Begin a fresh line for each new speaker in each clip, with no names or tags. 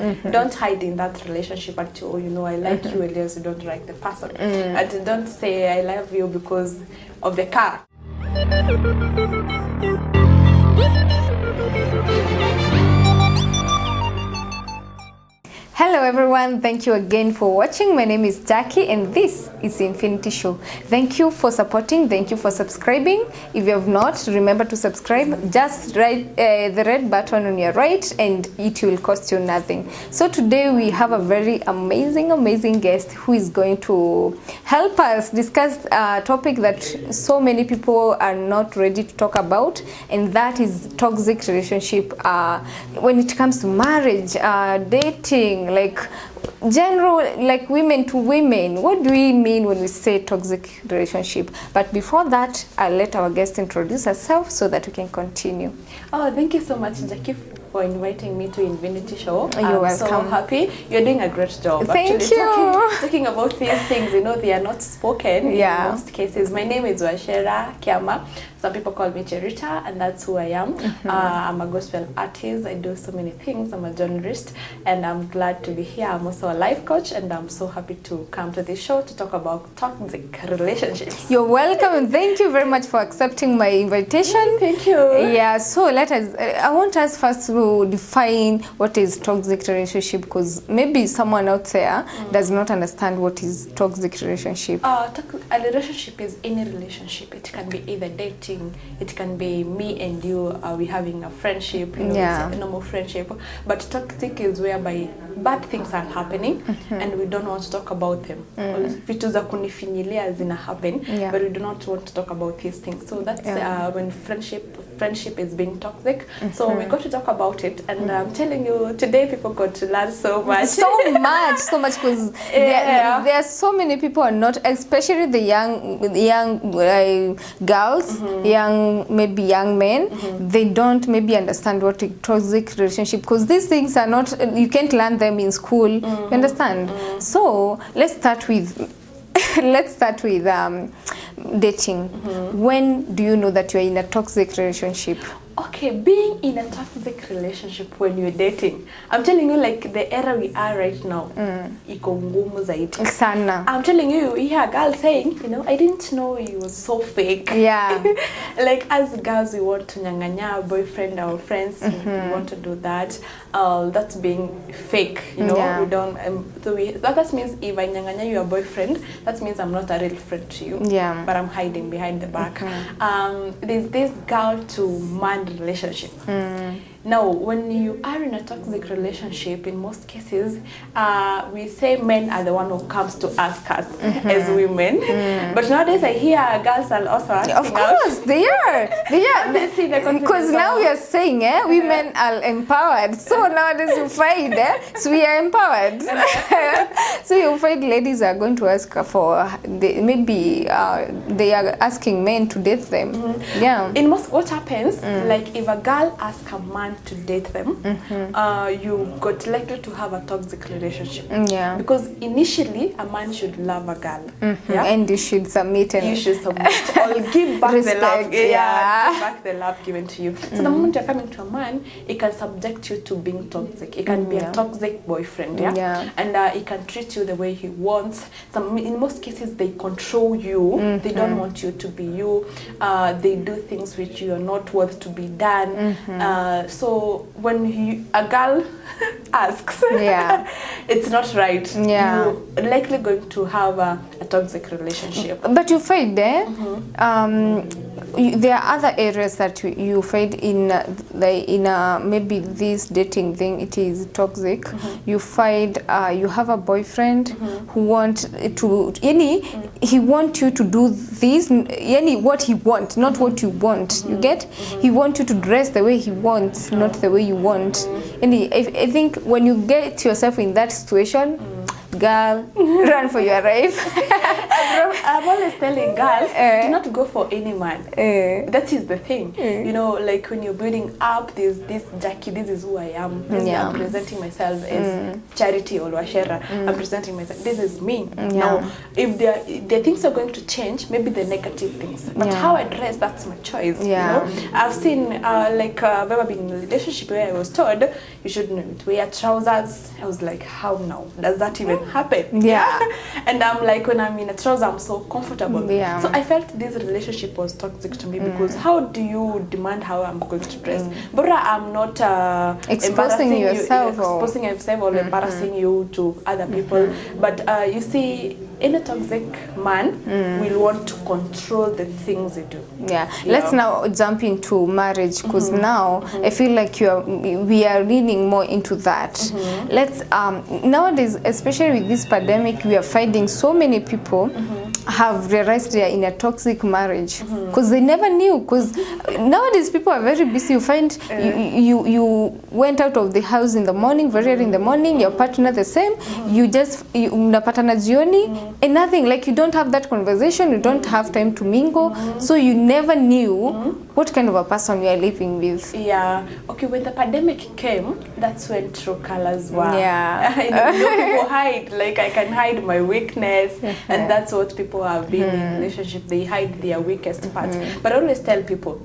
Don't hide in that relationship until I like you, and you don't like the person. And don't say I love you because of the car.
Hello everyone, thank you again for watching. My name is Jackie and this is Infinity Show. Thank you for supporting, thank you for subscribing. If you have not, remember to subscribe. Just write the red button on your right and it will cost you nothing. So today we have a very amazing guest who is going to help us discuss a topic that so many people are not ready to talk about, and that is toxic relationship when it comes to marriage, dating, like general, like women to women. What do we mean when we say toxic relationship? But before that, I'll let our guest introduce herself so that we can continue.
Oh, thank you so much, Jackie, for inviting me to Infinity Show.
You're welcome.
So happy. You're doing a great job.
Thank
actually.
you.
Talking about these things, they are not spoken in most cases. My name is Wachera Kiama. Some people call me Cherita, and that's who I am. I'm a gospel artist. I do so many things. I'm a journalist, and I'm glad to be here. I'm also a life coach, and I'm so happy to come to this show to talk about toxic relationships.
You're welcome, and thank you very much for accepting my invitation.
Thank you.
Yeah, so I want us first to define what is toxic relationship, because maybe someone out there does not understand what is toxic relationship.
A relationship is any relationship. It can be either dating, it can be me and you, we having a friendship, it's a normal friendship. But toxic is whereby bad things are happening and we don't want to talk about them. Vitu za kunifinyilia zina happen, but we do not want to talk about these things. So that's when friendship is being toxic. So we got to talk about it, and I'm telling you, today people got to learn so much.
So much, because there are so many people are not, especially the young girls, maybe young men, they don't maybe understand what a toxic relationship, because these things are not, you can't learn them in school, you understand? So let's start with dating. When do you know that you're in a toxic relationship?
Okay, being in a toxic relationship when you're dating, I'm telling you, like the era we are right now, iko ngumu zaidi.
Sana.
I'm telling you, you hear a girl saying, I didn't know you was so fake.
Yeah.
Like as girls, we want to nyanganya our boyfriend, our friends, we want to do that. That's being fake, We don't. That means if I nyanganya your boyfriend, that means I'm not a real friend to you.
Yeah.
But I'm hiding behind the back. There's this girl to man relationship. Now, when you are in a toxic relationship, in most cases, we say men are the one who comes to ask us as women. But nowadays, I hear girls are also asking us.
Of course, they are. Because now we are saying, women are empowered. So nowadays you find, so we are empowered. So you find ladies are going to ask for, maybe they are asking men to date them. Yeah.
In most, what happens, like if a girl asks a man to date them, you got likely to have a toxic relationship.
Yeah.
Because initially, a man should love a girl.
And you should submit.
You should submit or give back
respect,
the love. Give back the love given to you. So the moment you're coming to a man, it can subject you to being toxic. It can be a toxic boyfriend. And he can treat you the way he wants. In most cases, they control you. They don't want you to be you. They do things which you are not worth to be done. So when a girl asks, it's not right. You're likely going to have a toxic relationship.
But you find there are other areas that you find in maybe this dating thing, it is toxic. You find you have a boyfriend who wants to, he wants you to do this, what he wants, not what you want. You get? He wants you to dress the way he wants, not the way you want. And I think when you get yourself in that situation, girl, run for your life.
I'm always telling girls, do not go for any man. That is the thing. You know, like when you're building up this Jackie, this is who I am. I'm presenting myself as Charity or Washera. I'm presenting myself. This is me. Now, if the things are going to change, maybe the negative things. But how I dress, that's my choice. You know, I've seen like I've ever been in a relationship where I was told you shouldn't wear trousers. I was like, how now? Does that even happen? And I'm like, when I'm in a trouser, I'm so comfortable. So I felt this relationship was toxic to me because how do you demand how I'm going to dress? But I'm not
exposing yourself
or embarrassing you to other people. But you see, in a toxic man will want to control the things you do.
Let's now jump into marriage, because now I feel like we are leaning more into that. Let's nowadays, especially with this pandemic, we are finding so many people have realized they are in a toxic marriage because they never knew. Because nowadays people are very busy. You find you went out of the house in the morning, very early in the morning, your partner the same, you just unapatana jioni and nothing, like you don't have that conversation, you don't have time to mingle, so you never knew what kind of a person you are living with.
Okay, when the pandemic came, that's when true colors were. You know, people hide, like I can hide my weakness, and that's what people have been in relationship, they hide their weakest parts. But I always tell people,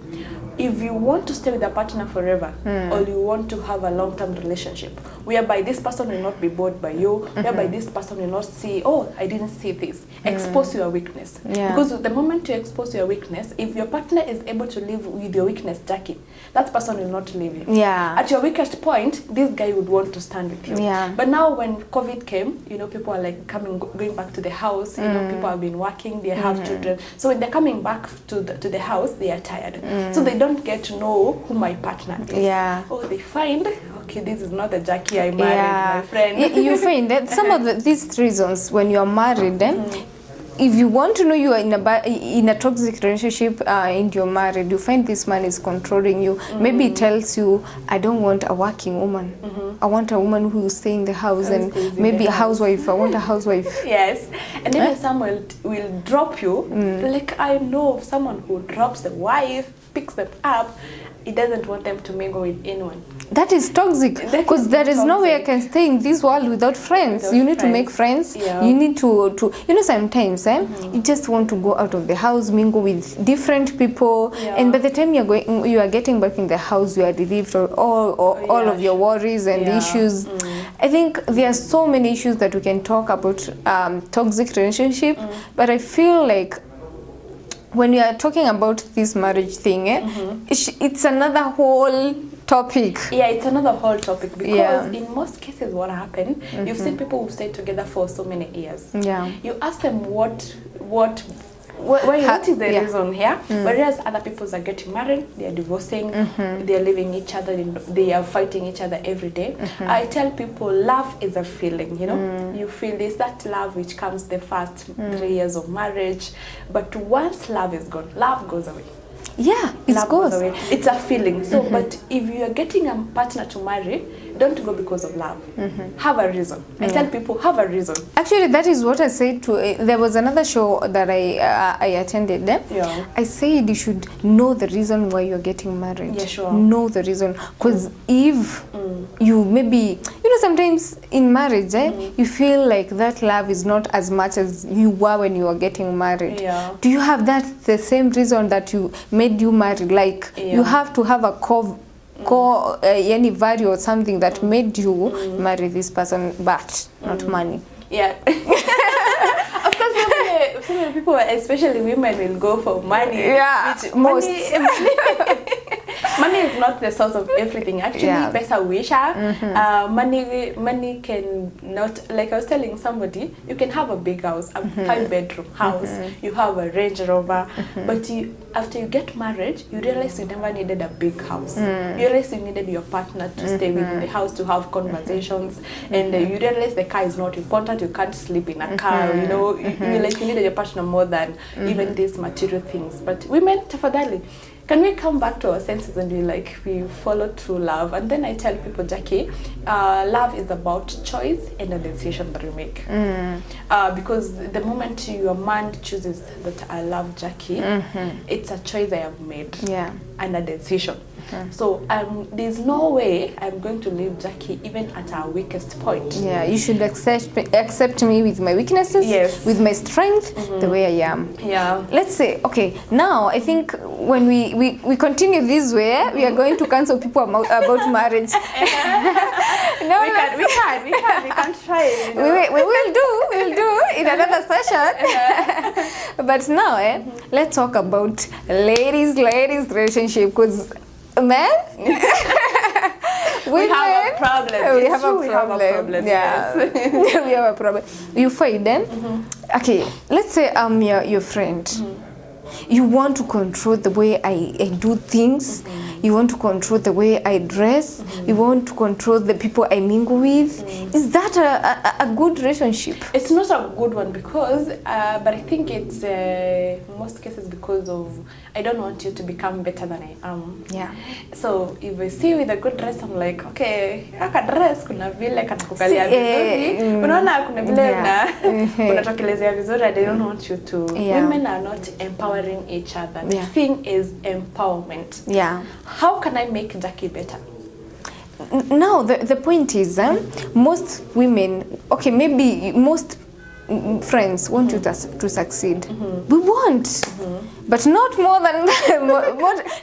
if you want to stay with a partner forever, or you want to have a long-term relationship, whereby this person will not be bored by you, whereby this person will not see, oh, I didn't see this. Expose your weakness. Because the moment you expose your weakness, if your partner is able to live with your weakness, Jackie, that person will not leave you. At your weakest point, this guy would want to stand with you. But now when COVID came, you know, people are like going back to the house, you know, people have been working, they have children. So when they're coming back to the house, they are tired. So they don't get to know who my partner is. Oh, they find, okay, this is not the Jackie I married, my friend.
You find that some of these reasons when you are married, if you want to know you are in a toxic relationship and you're married, you find this man is controlling you. Maybe he tells you, I don't want a working woman. I want a woman who will stay in the house, and maybe a housewife. I want a housewife.
And then someone will drop you. Like I know of someone who drops the wife, picks them up. He doesn't want them to mingle with anyone.
That is toxic, because there is no way I can stay in this world without friends. You need to make friends. You need to you know, sometimes you just want to go out of the house, mingle with different people, and by the time you are getting back in the house, you are relieved of all of your worries and issues. I think there are so many issues that we can talk about toxic relationship, but I feel like when you are talking about this marriage thing, it's another whole topic.
It's another whole topic, because in most cases what happened, you've seen people who stayed together for so many years. You ask them what is the reason here? Whereas other people are getting married, they are divorcing, they are leaving each other, they are fighting each other every day. I tell people, love is a feeling, you know. You feel this, that love which comes the first 3 years of marriage, but once love is gone, love goes away.
It goes
away. It's a feeling. So, but if you are getting a partner to marry, don't go because of love. Have a reason. I tell people, have a reason.
Actually, that is what I said to. There was another show that I attended. I said you should know the reason why you're getting married. Know the reason, because if you maybe, you know, sometimes in marriage, you feel like that love is not as much as you were when you were getting married. Do you have the same reason that you made you married? Like you have to have a core any value or something that made you marry this person, but not money.
Of course, so many people, especially women, will go for money.
Most.
Money is not the source of everything. Actually, pesa wisha. Money can not, like I was telling somebody, you can have a big house, a 5-bedroom house, you have a Range Rover, but after you get married, you realize you never needed a big house. You realize you needed your partner to stay within the house, to have conversations, and you realize the car is not important. You can't sleep in a car. You know, you needed your partner more than even these material things. But women, tafadhali, can we come back to our senses and be like, we follow true love? And then I tell people, Jackie, love is about choice and a decision that you make. Because the moment your mind chooses that I love Jackie, it's a choice I have made and a decision. So there's no way I'm going to leave Jackie even at our weakest point.
Yeah, you should accept me with my weaknesses, with my strength, the way I am.
Yeah.
Let's say, okay, now I think when we continue this way, we are going to cancel people about marriage.
No, we can try it. You know?
We'll do in another session. But now, let's talk about ladies relationship, because men,
we have a problem.
We have a problem. Yeah.
Yes.
We have a problem. You find them. Okay, let's say I'm your friend. You want to control the way I do things. You want to control the way I dress. You want to control the people I mingle with. Is that a good relationship?
It's not a good one because, but I think it's most cases because of I don't want you to become better than I am.
Yeah.
So if I see you with a good dress, I'm like, okay, aka dress kuna vile kanakukalia vizuri. Unaona kuna vile unatokelezea vizuri. I don't want you to. Women are not empowering each other. The thing is empowerment.
Yeah.
How can I make Jackie better?
Now the point is, most women, okay, maybe most friends want you to succeed. We want, but not more than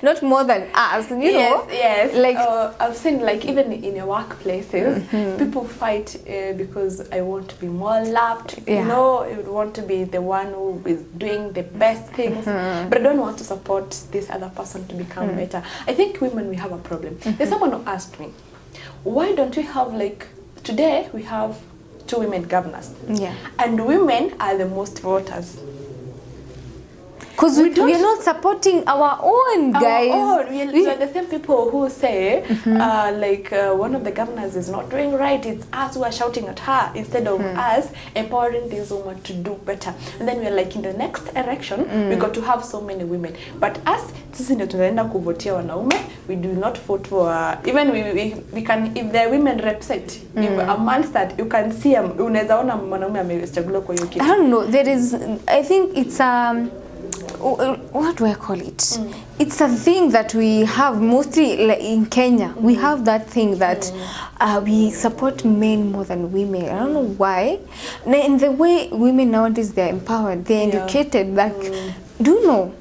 not more than us. You know.
Yes.
Like
I've seen, like even in your workplaces, people fight because I want to be more loved. You know, I would want to be the one who is doing the best things, but I don't want to support this other person to become better. I think women, we have a problem. There's someone who asked me, why don't we have, like, today we have 2 women governors, and women are the most voters.
Because we are not supporting our own, guys.
We are the same people who say, one of the governors is not doing right. It's us who are shouting at her instead of us empowering this woman to do better. And then we are like, in the next election, we got to have so many women. But us, sisi ndio tunaenda kuvotia wanaume. We do not vote for, even we can, if the women represent, if a man start, you can see him, unaweza ona mwanaume amechaguliwa kwa hiyo kiti.
I don't know, I think it's what do I call it? It's a thing that we have mostly, like in Kenya. We have that thing that we support men more than women. I don't know why. In the way women nowadays, they're empowered, they're educated. Like, do you know?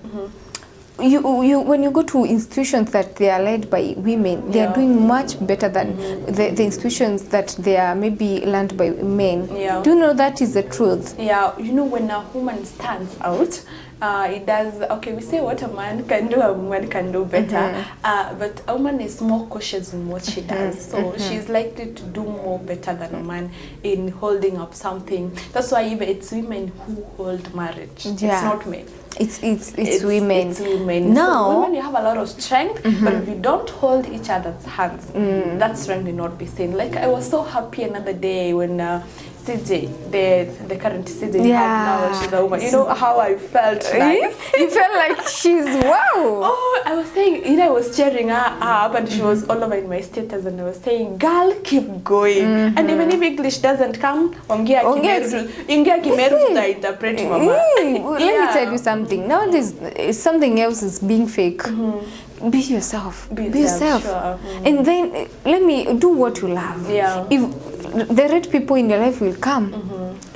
You when you go to institutions that they are led by women, they are doing much better than the institutions that they are maybe learned by men. Do you know that is the truth?
Yeah, you know, when a woman stands out, it does, okay, we say what a man can do, a woman can do better, but a woman is more cautious in what she does, so she's likely to do more better than a man in holding up something. That's why even it's women who hold marriage. It's not men. It's women. It's women.
Now,
so women, you have a lot of strength, but if you don't hold each other's hands, that strength will not be seen. Like, I was so happy another day when CJ, the current CJ now, she's a woman. You know how I felt like?
You felt like she's wow.
Oh, I was saying, you know, I was cheering her up and she was all over in my status and I was saying, girl, keep going. And even if English doesn't come, ingia Kimeru to interpret mama.
Let me tell you something. Nowadays, something else is being fake. Be yourself. Be yourself.
Sure.
And then let me do what you love. If the right people in your life will come.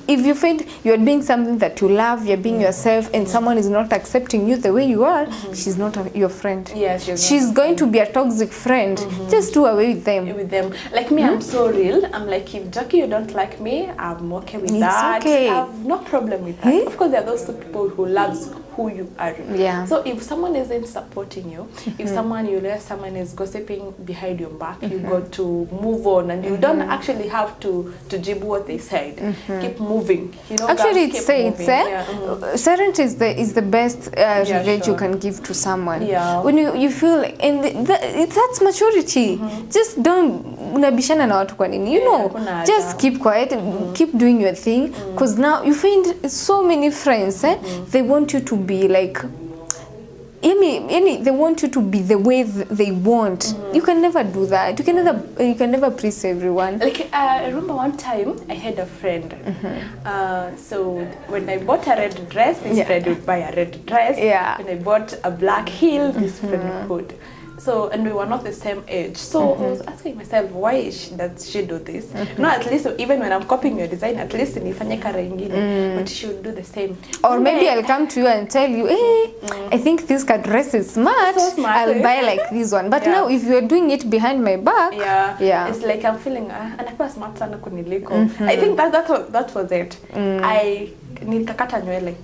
If you find you're doing something that you love, you're being yourself, and someone is not accepting you the way you are, she's not your friend.
Yes,
she's going to be a toxic friend. Just do away with them.
Like me, I'm so real. I'm like, if Jackie, you don't like me, I'm okay with that.
Okay.
I have no problem with that. Of course, there are those people who loves who you are. So if someone isn't supporting you, if someone is gossiping behind your back, you got to move on, and you don't actually have to jibu what they said. Keep moving. You know,
actually, it says silence is the best revenge you can give to someone. When you feel like, and that's maturity. Just don't unabishana na watu kwa nini. You know, just keep quiet and keep doing your thing. Because now you find so many friends. They want you to be like they want you to be the way they want. You can never do that. You can never please everyone.
Like I remember one time I had a friend. So when I bought a red dress, this friend would buy a red dress. When I bought a black heel, this friend would. So, and we were not the same age. So I was asking myself, why does she do this? No, at least even when I'm copying your design, at least nifanye kara ingine, but she would do the same.
Or maybe I'll come to you and tell you, hey, I think this dress is smart.
So smart.
I'll buy like this one. But now if you're doing it behind my back,
it's like I'm feeling, anakuwa smart sana kuniliko. I think that was it. I nikakata nywele.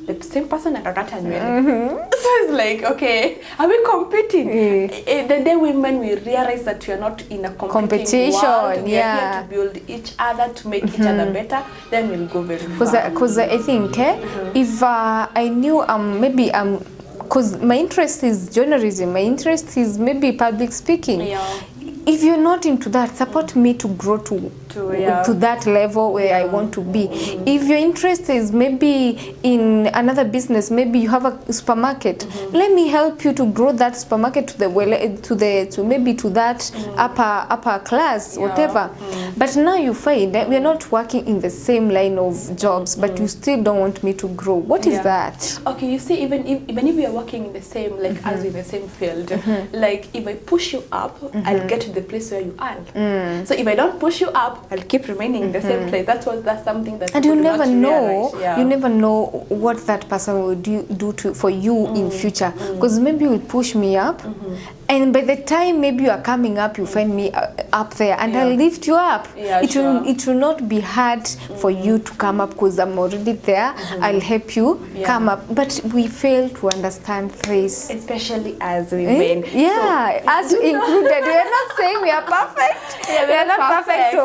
The same person akakata nywele. So it's like, okay, are we competing? The day women we realize that we are not in a competition world, we are here to build each other, to make each other better, then we'll go very far.
Because I think if I knew maybe because my interest is journalism, my interest is maybe public speaking. If you're not into that, support me to grow to that level where I want to be. If your interest is maybe in another business, maybe you have a supermarket, let me help you to grow that supermarket to that upper class, whatever. But now you find that we are not working in the same line of jobs, but you still don't want me to grow. What is that?
Okay, you see, even if we are working in the same, like as in the same field, like if I push you up, I'll get to the place where you are. So if I don't push you up, I'll keep remaining in the same place. That's something that.
And you never know. You never know what that person will do for you in future. Because maybe you will push me up, and by the time maybe you are coming up, you find me up there, and I'll lift you up. It will not be hard for you to come up because I'm already there. I'll help you come up. But we fail to understand this,
especially as women.
Us included. We are not saying we are perfect. We are not perfect.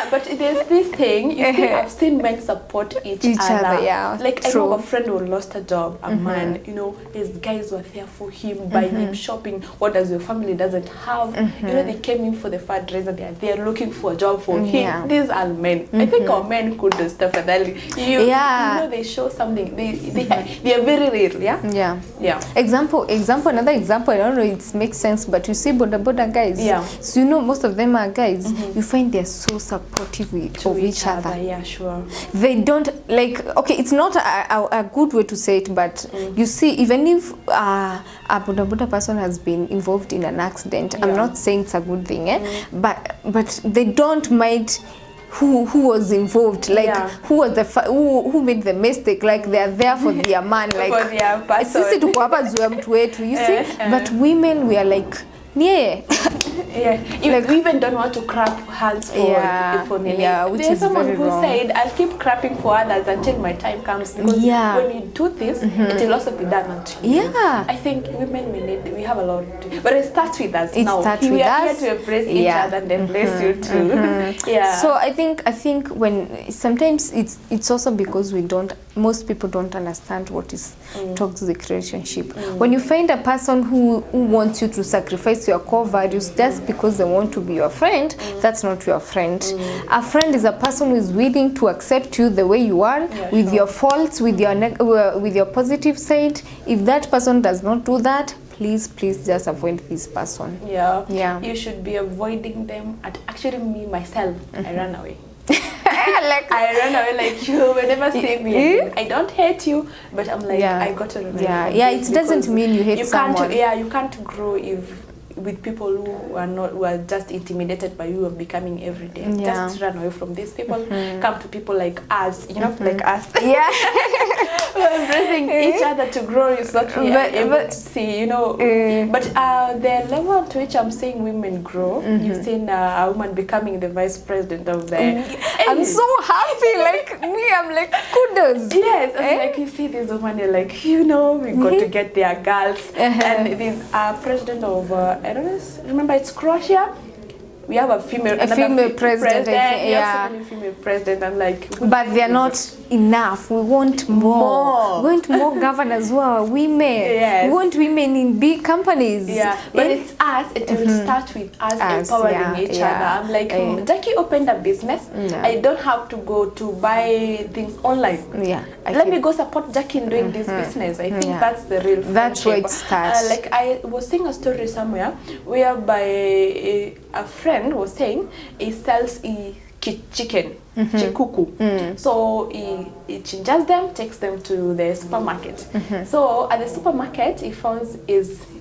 But there's this thing, you see, I've seen men support each other. Like I know a friend who lost a job, a man, you know, his guys were there for him, buying him shopping. What does your family doesn't have? You know, they came in for the fundraiser, they are looking for a job for him. These are men. I think our men could do stuff like that. You know, they show something. They are very real,
Another example, I don't know it makes sense, but you see boda guys. So you know most of them are guys. You find they're so supportive of each other.
Yeah, sure.
They don't like, okay, it's not a good way to say it, but you see, even if a boda person has been involved in an accident, I'm not saying it's a good thing, but they don't mind who was involved, like who was who made the mistake, like they are there for their man, like
for their person.
Sisi tuko hapa juu ya mtu wetu, you see. But women, we are like
we even don't want to clap hands for
which
There's
is
someone
very
who
wrong.
said, I'll keep clapping for others until my time comes, because when you do this, it will also be done unto you. I think women, we have a lot to do. But it starts with us now. We are here to embrace each other and embrace you too.
So I think when sometimes it's also because most people don't understand what is toxic relationship. When you find a person who wants you to sacrifice your core values just because they want to be your friend, that's not your friend. A friend is a person who is willing to accept you the way you are, with your faults, with your positive side. If that person does not do that, please just avoid this person.
You should be avoiding them. Actually, me myself, I run away. I run away like you will never see me again. I don't hate you, but I'm like, I got to run away.
It doesn't mean you hate someone.
You can't grow with people who are just intimidated by you of becoming every day. Just run away from these people. Come to people like us, you know, like us. We're embracing each other to grow. It's not we are able to see, you know. But the level to which I'm seeing women grow, you've seen a woman becoming the vice president of the.
I'm so happy. Like me, I'm like kudos.
Yes, and like you see this woman, you're like, you know, we got to get their girls. And this president of I don't know, remember it's Croatia. we have a female
president.
We have so many female presidents. I'm like,
but they are not enough. We want more. We want more governors who are women.
Yes.
We want women in big companies.
Yeah, but it's us. It will start with us empowering each other. I'm like, Jackie opened a business. I don't have to go to buy things online. Let me go support Jackie in doing this business. I think that's the real friendship.
That's where it starts.
Like I was seeing a story somewhere whereby a friend was saying he sells chicken, chikuku. So he changes them, takes them to the supermarket. So at the supermarket, he finds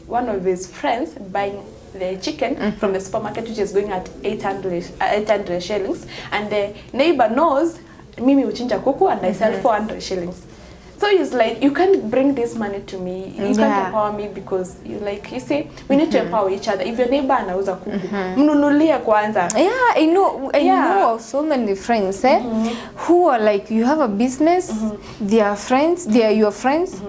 one of his friends buying the chicken from the supermarket, which is going at 800 shillings, and the neighbor knows Mimi uchinja kuku and I sell 400 shillings. So he's like, you can't bring this money to me. You can't empower me because you say we need to empower each other. If your neighbor anauza kuku, mnunulie kwanza.
Yeah, I know of so many friends who are like, you have a business, they are friends, they are your friends.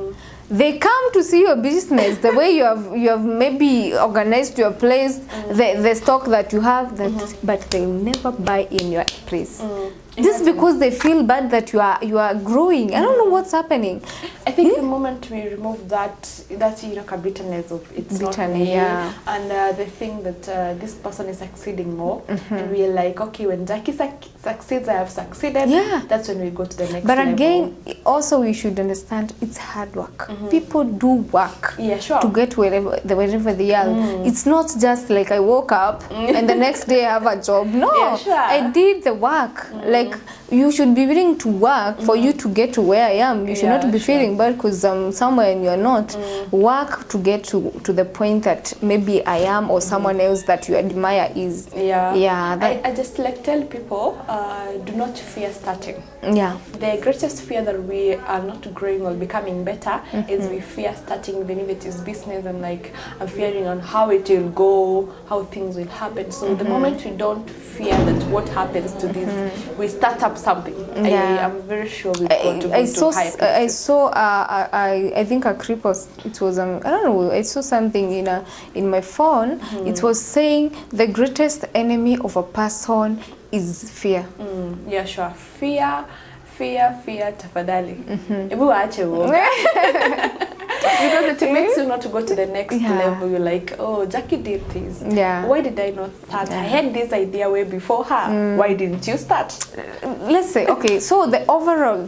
They come to see your business, the way you have maybe organized your place, the stock that you have, but they will never buy in your place. Just because they feel bad that you are growing. I don't know what's happening.
I think the moment we remove that bitterness of it's not me, and the thing that this person is succeeding more, and we are like, okay, when Jackie succeeds, I have succeeded. That's when we go to the next level. But
again, also we should understand it's hard work. People do work to get wherever they are. It's not just like I woke up and the next day I have a job. No, I did the work. Like, you should be willing to work for you to get to where I am. You should not be feeling bad because I'm somewhere and you're not. Work to get to the point that maybe I am or someone else that you admire is.
I just like tell people, do not fear starting. The greatest fear that we are not growing or becoming better is we fear starting, even if it is business. And like, I'm fearing on how it will go, how things will happen. So the moment we don't fear that what happens to this, we start up something. I'm very sure we've got to go to higher places.
I think a clip was, it was I don't know, I saw something in my phone. It was saying the greatest enemy of a person is fear. Fear tafadhali. Ebu waache uoga. Because it makes you not to go to the next level. You're like, oh, Jackie did this. Why did I not start? I had this idea way before her. Why didn't you start? Let's say, okay, so the overall,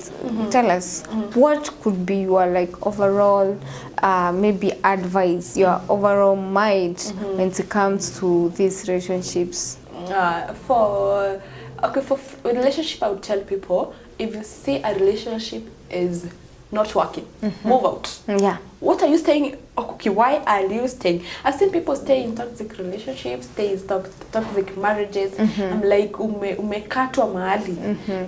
tell us, what could be your overall maybe advice, your overall mind when it comes to these relationships? For relationship, I would tell people, if you see a relationship is not working, move out. What are you staying? Okay, why are you staying? I've seen people stay in toxic relationships, stay in toxic marriages. I'm like, umekatwa mahali.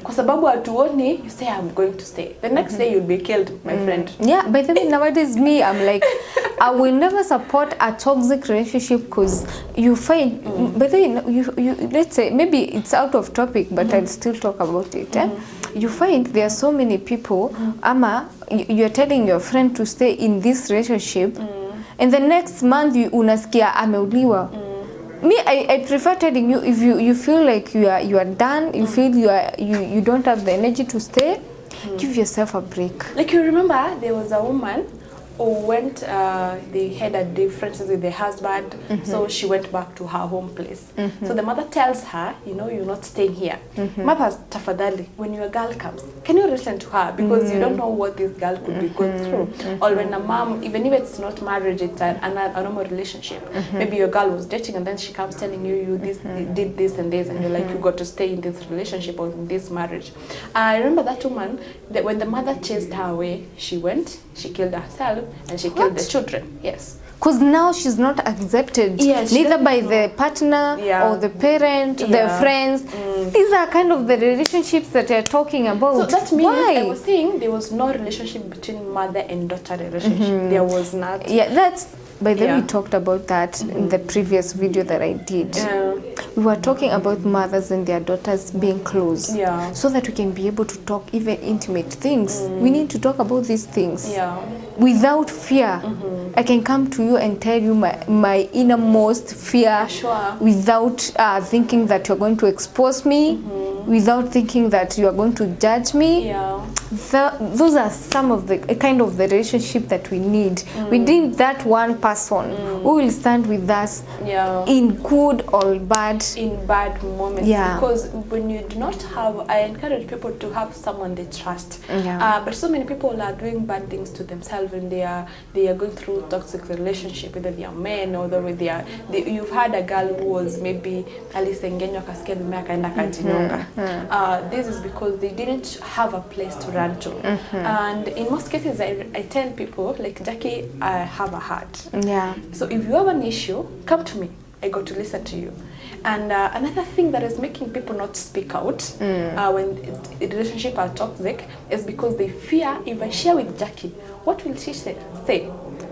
Kwa sababu hatuoni, you say, I'm going to stay. The next day you'll be killed, my friend. By the way, nowadays I'm like, I will never support a toxic relationship because you find, but then you let's say, maybe it's out of topic, but I'll still talk about it. You find there are so many people, you're telling your friend to stay in this relationship, and the next month unasikia ameuliwa. Me, I prefer telling you, if you feel like you are done, you feel you don't have the energy to stay, give yourself a break. Like, you remember there was a woman who went, they had a differences with the husband, so she went back to her home place. So the mother tells her, you're not staying here. Mother, tafadhali, when your girl comes, can you listen to her? Because you don't know what this girl could be going through. Or when a mom, even if it's not marriage, it's a normal relationship. Maybe your girl was dating and then she comes telling you did this and this, and you're like, you got to stay in this relationship or in this marriage. I remember that woman, that when the mother chased her away, she went, she killed herself, and she killed the children. Yes. Because now she's not accepted, neither by the partner or the parent, the friends. These are kind of the relationships that you're talking about. So that means, I was saying, there was no relationship between mother and daughter relationship. There was not. That's, by the way, we talked about that in the previous video that I did. We were talking about mothers and their daughters being close. So that we can be able to talk even intimate things. We need to talk about these things without fear. I can come to you and tell you my innermost fear without thinking that you're going to expose me, without thinking that you are going to judge me. Those are some of the kind of the relationship that we need. We need that one person who will stand with us in good or bad.
In bad moments. Because when you do not have, I encourage people to have someone they trust. But so many people are doing bad things to themselves when they are going through toxic relationship, whether they are men or with their. You've had a girl who was maybe alisengenywa kasikia mume akaenda kajinyonga. This is because they didn't have a place to run to. And in most cases, I tell people, like, Jackie, I have a heart. So if you have an issue, come to me. I got to listen to you. And another thing that is making people not speak out when relationships are toxic is because they fear, if I share with Jackie, what will she say?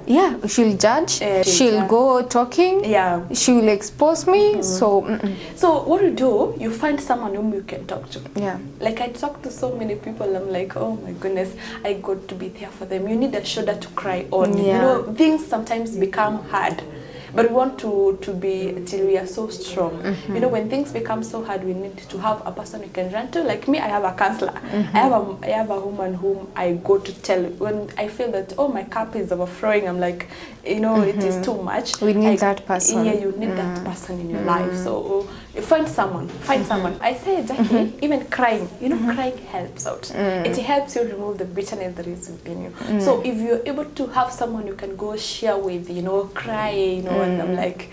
Yeah, she'll judge. She'll go talking. She will expose me. So
what you do, you find someone whom you can talk to. Like, I talk to so many people. I'm like, oh my goodness, I got to be there for them. You need a shoulder to cry on. You know, things sometimes become hard. But we want to be till we are so strong. You know, when things become so hard, we need to have a person we can run to. Like me, I have a counselor. I have a woman whom I go to tell when I feel that, oh, my cup is overflowing. I'm like, you know, it is too much.
We need that person.
Yeah, you need that person in your life. So you find someone. I say, Jackie, even crying, you know, crying helps out. It helps you remove the bitterness that is within you. So if you're able to have someone you can go share with, you know, cry, you know, and I'm like,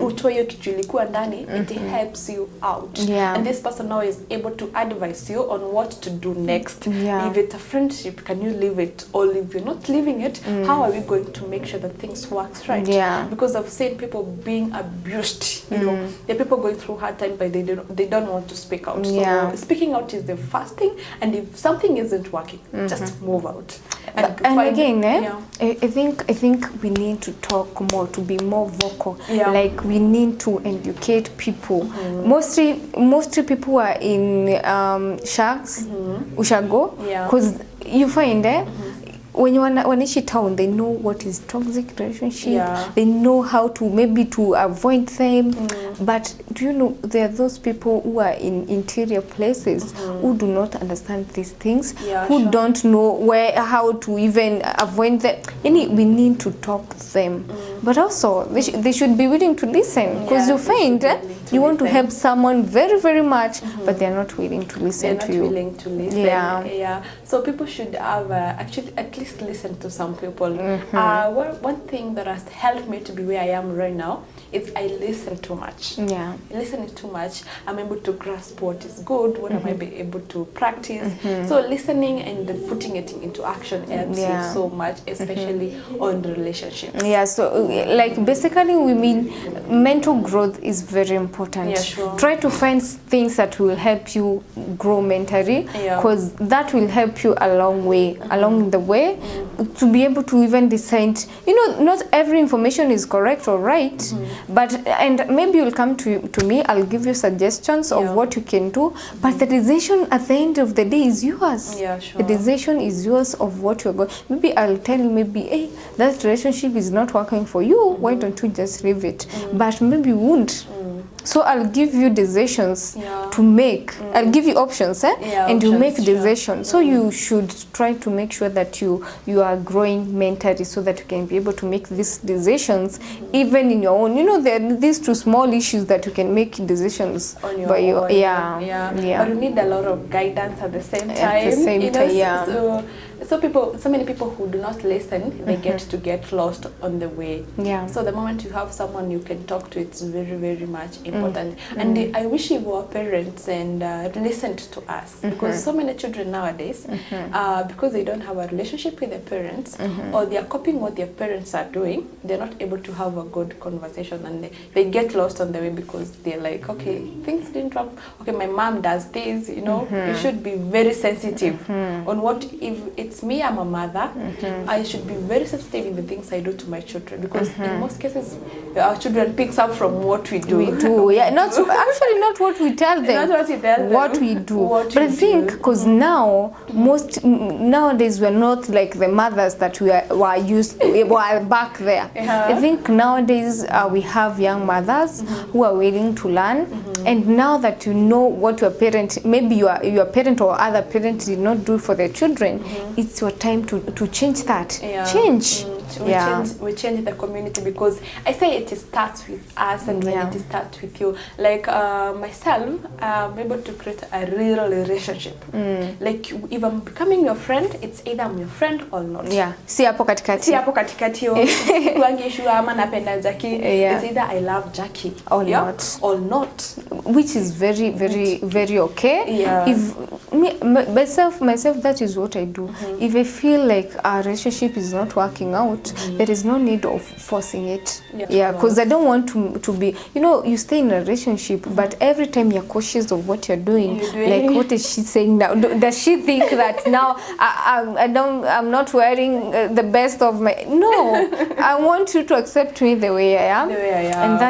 utoyo kitu ilikuwa ndani, it helps you out. And this person now is able to advise you on what to do next. If it's a friendship, can you leave it? Or if you're not leaving it, how are we going to make sure that things works right? Because I've seen people being abused. You know, there are people going through hard time, but they don't want to speak out. So speaking out is the first thing. And if something isn't working, just move out.
And again, I think we need to talk more, to be more vocal. Like, we need to educate people. Mostly people are in shacks, ushago, because you find when you wanaishi town, they know what is toxic relationship. They know how to maybe to avoid them. But do you know, there are those people who are in interior places who do not understand these things, who don't know how to even avoid them. We need to talk to them. But also, they should be willing to listen, because you find you want to help someone very, very much, but they're not willing to listen to you.
They're not willing to listen. So people should have actually at least listen to some people. One thing that has helped me to be where I am right now is I listen too much. Listening too much, I'm able to grasp what is good, what am I be able to practice. So listening and then putting it into action helps you so much, especially on the relationship.
So like, basically we mean mental growth is very important. Try to find things that will help you grow mentally, because that will help you along the way, to be able to even decide. You know, not every information is correct or right, and maybe you'll come to me, I'll give you suggestions of what you can do, but the decision at the end of the day is yours. The decision is yours of what you're going. Maybe I'll tell you, maybe, hey, that relationship is not working for you, why don't you just leave it? But maybe you won't. So I'll give you decisions to make. I'll give you options, and you make decisions. So you should try to make sure that you are growing mentally, so that you can be able to make these decisions even in your own. You know, there are these two small issues that you can make decisions
on your own. But you need a lot of guidance at the same time. So many people who do not listen, they get lost on the way. So the moment you have someone you can talk to, it's very, very much important. And I wish you were parents and listened to us, because so many children nowadays, because they don't have a relationship with their parents, or they are copying what their parents are doing, they're not able to have a good conversation, and they get lost on the way, because they're like, okay, things didn't work. Okay, my mom does this, you know. You should be very sensitive on what, if it's it's me, I'm a mother, I should be very sensitive in the things I do to my children, because in most cases our children picks up from what we do.
Yeah, not what we tell them,
not what we tell them,
what we do.
What
but I think because now nowadays we're not like the mothers that were used were back there. I think nowadays we have young mothers who are willing to learn, and now that you know what your parent, maybe your parent or other parents did not do for their children, it's your time to change that. Change.
We change the community, because I say it starts with us, and when it starts with you, like myself, I'm able to create a real relationship. Like if I'm becoming your friend, it's either I'm your friend or not.
Si hapo katikati
Wangishu ama napenda Jackie. It's either I love Jackie
or
not,
which is very, very, very okay. If myself, that is what I do. If I feel like our relationship is not working out, there is no need of forcing it. Because I don't want to be, you stay in a relationship, but every time you're cautious of what you're doing, like what is she saying now? Does she think that now I'm not wearing the best of my? No, I want you to accept me the way I am. And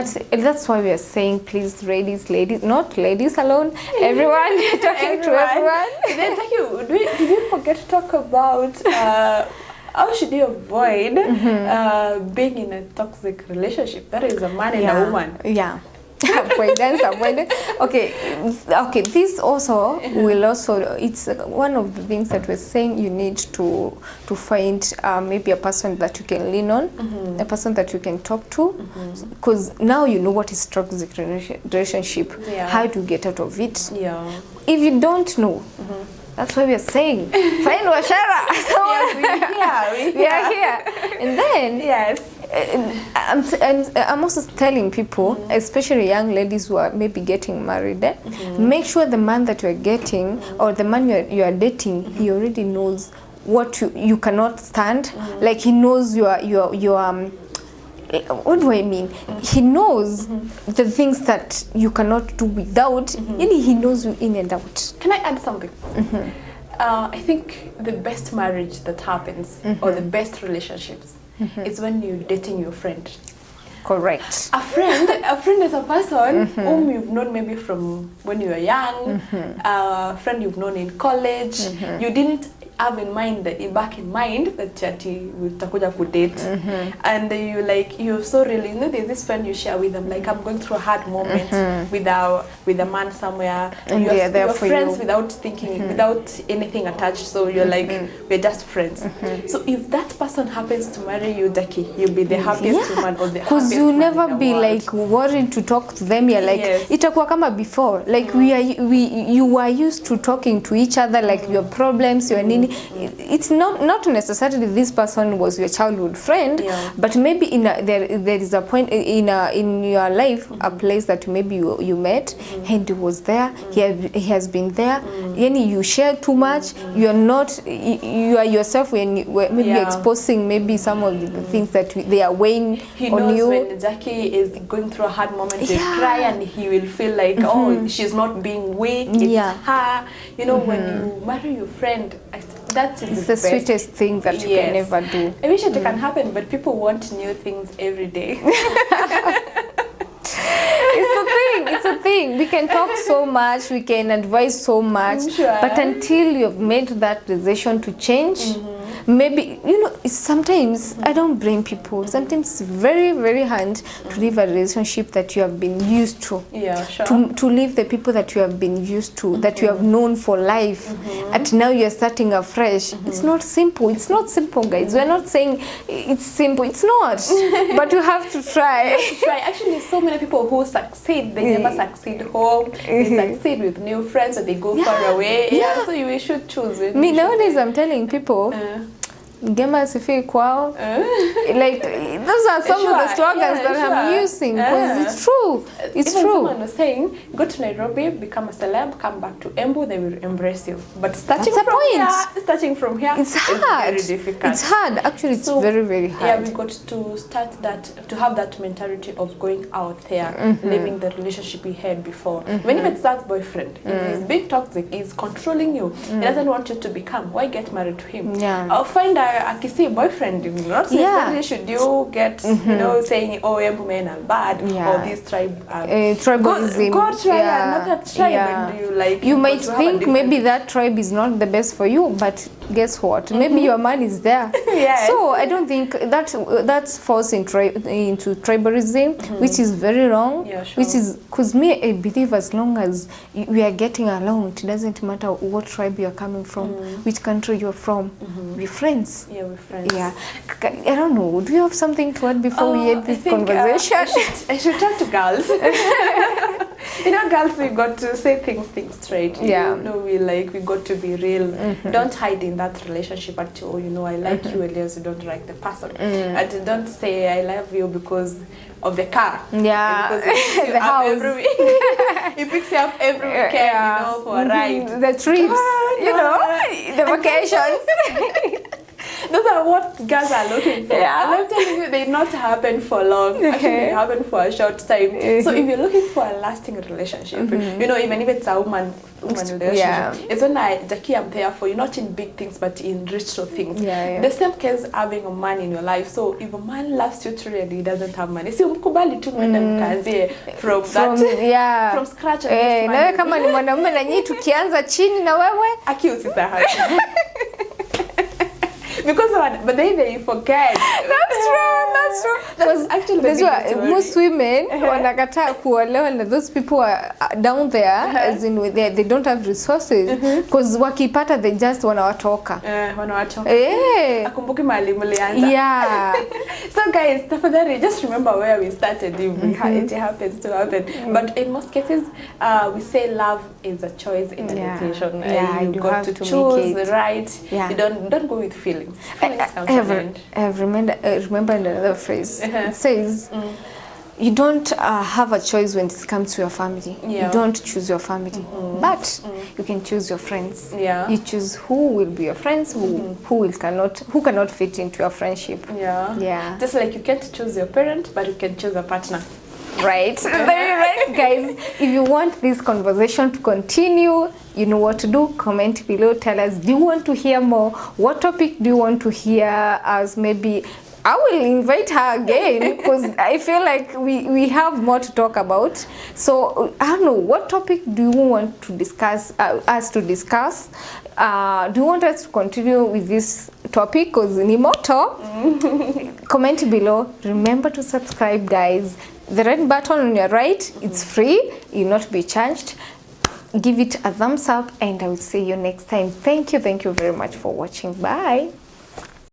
that's why we are saying, please, ladies, not ladies alone, everyone, talking to everyone.
Then thank you. Did you forget to talk about how should you avoid being in a toxic relationship? That is a man and a woman.
Avoidance. Okay. This also will it's one of the things that we're saying. You need to find maybe a person that you can lean on, a person that you can talk to, because now you know what is toxic relationship. How to get out of it. If you don't know, that's why we are saying, find Washara. We are here. And then, I'm also telling people, especially young ladies who are maybe getting married, make sure the man that you're getting or the man you are dating, he already knows what you cannot stand. Like he knows your what do I mean? He knows the things that you cannot do without. He knows you in and out.
Can I add something? I think the best marriage that happens, or the best relationships, is when you're dating your friend.
Correct.
A friend is a person whom you've known maybe from when you were young, a friend you've known in college. You didn't have in mind that back in mind that Chati utakuja kudate, and you're so really, there's this friend you share with them, like I'm going through a hard moment with a man somewhere, and you're friends without thinking, without anything attached, so you're like we're just friends. So if that person happens to marry you, Jackie, you'll be the happiest woman or the happiest man in the world. Because
you never be like worried to talk to them. You're like itakuwa kama before, like you were used to talking to each other, like your problems, your nini. It's not necessarily this person was your childhood friend, but maybe there is a point in your life, a place that maybe you met, and he was there, he has been there, you share too much, you are yourself when maybe exposing maybe some of the things that they are weighing on you.
When Jackie is going through a hard moment, he'll cry and he will feel like, oh, she's not being weak, it's her. When you marry your friend, that's
the sweetest thing that you can ever do.
I wish it can happen, but people want new things every day.
It's a thing. We can talk so much, we can advise so much, but until you have made that decision to change, maybe, sometimes I don't blame people. Sometimes it's very, very hard to leave a relationship that you have been used to. To leave the people that you have been used to, that you have known for life, and now you're starting afresh. It's not simple. It's not simple, guys. We're not saying it's simple. It's not. But you have to try.
Actually, so many people who succeed, they never succeed home. They succeed with new friends, or they go far away. So you should choose it.
Nowadays I'm telling people, Gema asifii kwao. Like those are some of the slogans that I'm using because it's true. It's
even
true.
Someone was saying, go to Nairobi, become a celeb, come back to Embu, they will embrace you. But starting from here,
it's hard.
Very difficult.
It's hard. Actually, it's very hard.
Yeah, we got to start that, to have that mentality of going out there, leaving the relationship we had before. Even if it's that boyfriend, if he's being toxic, he's controlling you, he doesn't want you to become, why get married to him?
Yeah.
Or find a kissy boyfriend. Not necessarily should you get, you know, saying, oh, Embu men are bad, or this tribe.
Tribalism.
Go try another tribe and you like.
You might think maybe that tribe is not the best for you, but guess what? Maybe your man is there.
Yes.
So I don't think that falls into tribalism, which is very wrong.
Yeah, sure.
Which is, because me, I believe as long as we are getting along, it doesn't matter what tribe you are coming from, which country you're from. We're friends.
Yeah, we're friends.
Yeah. I don't know. Do you have something to add before we end this conversation?
I should talk to girls. You know, girls, we got to say things straight.
Yeah.
You know, we got to be real. Don't hide in that relationship until, you know, I like you, Elias, you don't like the person. And don't say I love you because of the car.
Yeah.
Because he picks you up every week. He picks you up every weekend, you know, for a ride.
The trips, you know, the vacations.
Those are what girls are looking for.
Yeah.
And I'm telling you, they not happen for long. Actually, they happen for a short time. So if you're looking for a lasting relationship, you know, even if it's a woman relationship, it's when Jackie, I'm there for you, not in big things, but in little things. The same case having a man in your life. So if a man loves you truly and he doesn't have money, si umkubali tu mwenda mkaanzie from scratch.
Nawe kama ni mwanamume na nyinyi tukianza chini na wewe
aki usisahau. But they forget.
That's true.
That's actually the biggest story.
Most women wanakataa kuolewa na those people are down there, as in they don't have resources, because wakipata they just wanawatoka.
Akumbuki mahali mlianza.
Yeah.
So guys, tafadhali just remember where we started. It happens to happen. But in most cases, we say love is a choice in a decision. You got to choose right. You don't go with feelings.
I remember another phrase. It says, you don't have a choice when it comes to your family. You don't choose your family, but you can choose your friends. You choose who will be your friends, who cannot fit into your friendship.
Just like you can't choose your parent, but you can choose a partner.
Right. Very right, guys. If you want this conversation to continue, you know what to do. Comment below. Tell us, do you want to hear more? What topic do you want to hear us? Maybe I will invite her again because I feel like we have more to talk about. So I don't know, what topic do you want to discuss? Us to discuss? Do you want us to continue with this topic? Because ni moto. Comment below. Remember to subscribe, guys. The red button on your right, it's free. You'll not be charged. Give it a thumbs up, and I will see you next time. Thank you very much for watching. Bye.